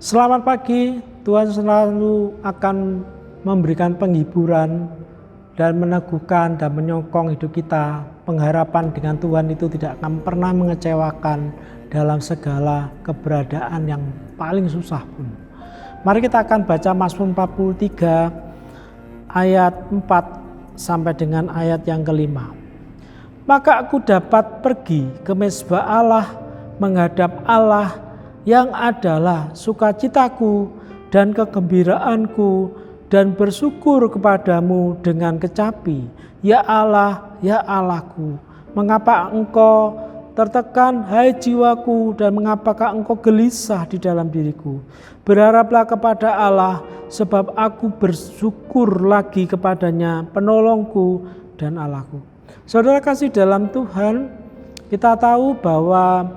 Selamat pagi, Tuhan selalu akan memberikan penghiburan dan meneguhkan dan menyokong hidup kita. Pengharapan dengan Tuhan itu tidak akan pernah mengecewakan dalam segala keberadaan yang paling susah pun. Mari kita akan baca Mazmur 43 ayat 4 sampai dengan ayat yang kelima. Maka aku dapat pergi ke mezbah Allah, menghadap Allah yang adalah sukacitaku dan kegembiraanku, dan bersyukur kepadamu dengan kecapi. Ya Allah, ya Allahku, mengapa engkau tertekan, hai jiwaku, dan mengapakah engkau gelisah di dalam diriku? Berharaplah kepada Allah, sebab aku bersyukur lagi kepadanya, penolongku dan Allahku. Saudara kasih dalam Tuhan, kita tahu bahwa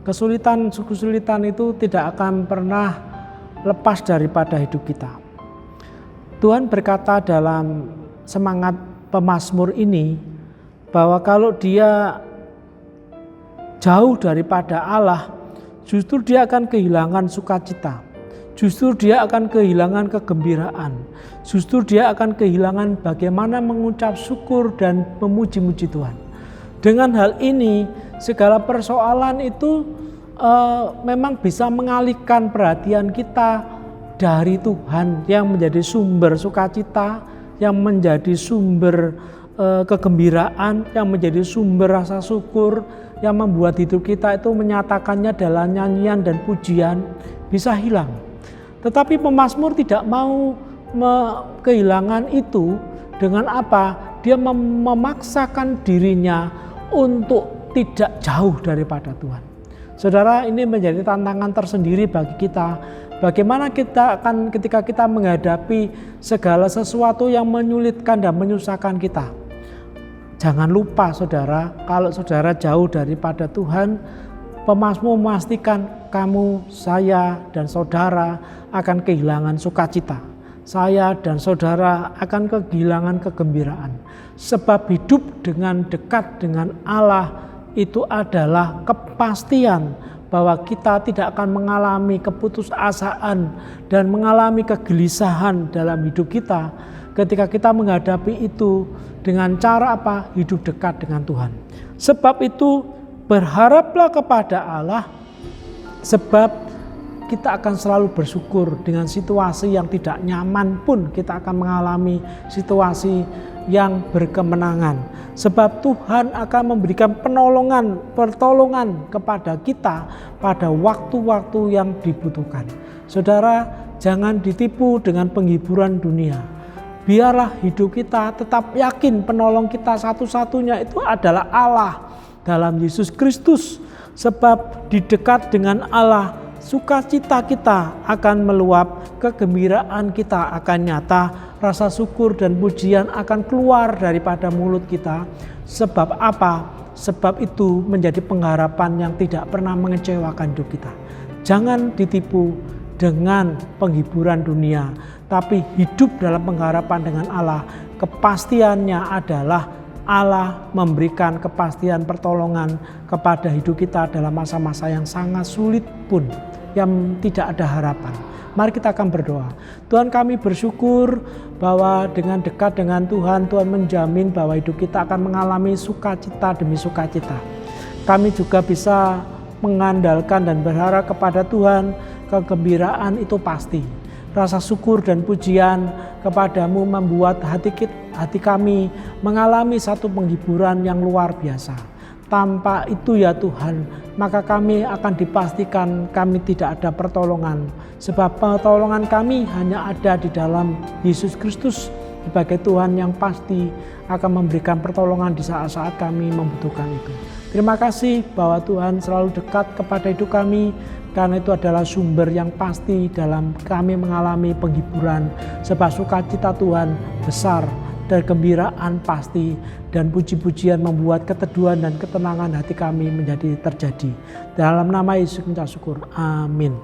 kesulitan itu tidak akan pernah lepas daripada hidup kita. Tuhan berkata dalam semangat pemazmur ini bahwa kalau dia jauh daripada Allah, justru dia akan kehilangan sukacita. Justru dia akan kehilangan kegembiraan. Justru dia akan kehilangan bagaimana mengucap syukur dan memuji-muji Tuhan. Dengan hal ini, segala persoalan itu memang bisa mengalihkan perhatian kita dari Tuhan yang menjadi sumber sukacita, yang menjadi sumber kegembiraan, yang menjadi sumber rasa syukur, yang membuat hidup kita itu menyatakannya dalam nyanyian dan pujian bisa hilang. Tetapi pemazmur tidak mau kehilangan itu dengan apa? Dia memaksakan dirinya untuk tidak jauh daripada Tuhan. Saudara, ini menjadi tantangan tersendiri bagi kita. Bagaimana kita akan ketika kita menghadapi segala sesuatu yang menyulitkan dan menyusahkan kita. Jangan lupa saudara, kalau saudara jauh daripada Tuhan, pemazmur memastikan kamu, saya, dan saudara akan kehilangan sukacita. Saya dan saudara akan kehilangan kegembiraan. Sebab hidup dengan dekat dengan Allah itu adalah kepastian bahwa kita tidak akan mengalami keputusasaan dan mengalami kegelisahan dalam hidup kita ketika kita menghadapi itu dengan cara apa? Hidup dekat dengan Tuhan. Sebab itu berharaplah kepada Allah, sebab kita akan selalu bersyukur dengan situasi yang tidak nyaman pun kita akan mengalami situasi yang berkemenangan. Sebab Tuhan akan memberikan pertolongan kepada kita pada waktu-waktu yang dibutuhkan. Saudara, jangan ditipu dengan penghiburan dunia. Biarlah hidup kita tetap yakin penolong kita satu-satunya itu adalah Allah dalam Yesus Kristus. Sebab di dekat dengan Allah, sukacita kita akan meluap, kegembiraan kita akan nyata, rasa syukur dan pujian akan keluar daripada mulut kita. Sebab apa? Sebab itu menjadi pengharapan yang tidak pernah mengecewakan hidup kita. Jangan ditipu dengan penghiburan dunia, tapi hidup dalam pengharapan dengan Allah. Kepastiannya adalah Allah memberikan kepastian pertolongan kepada hidup kita dalam masa-masa yang sangat sulit pun, yang tidak ada harapan. Mari kita akan berdoa. Tuhan, kami bersyukur bahwa dengan dekat dengan Tuhan, Tuhan menjamin bahwa hidup kita akan mengalami sukacita demi sukacita. Kami juga bisa mengandalkan dan berharap kepada Tuhan, kegembiraan itu pasti. Rasa syukur dan pujian kepadamu membuat hati kami mengalami satu penghiburan yang luar biasa. Tanpa itu ya Tuhan, maka kami akan dipastikan kami tidak ada pertolongan. Sebab pertolongan kami hanya ada di dalam Yesus Kristus sebagai Tuhan yang pasti akan memberikan pertolongan di saat-saat kami membutuhkan itu. Terima kasih bahwa Tuhan selalu dekat kepada hidup kami, karena itu adalah sumber yang pasti dalam kami mengalami penghiburan. Sebab sukacita Tuhan besar dan kegembiraan pasti, dan puji-pujian membuat keteduhan dan ketenangan hati kami menjadi terjadi. Dalam nama Yesus kita syukur. Amin.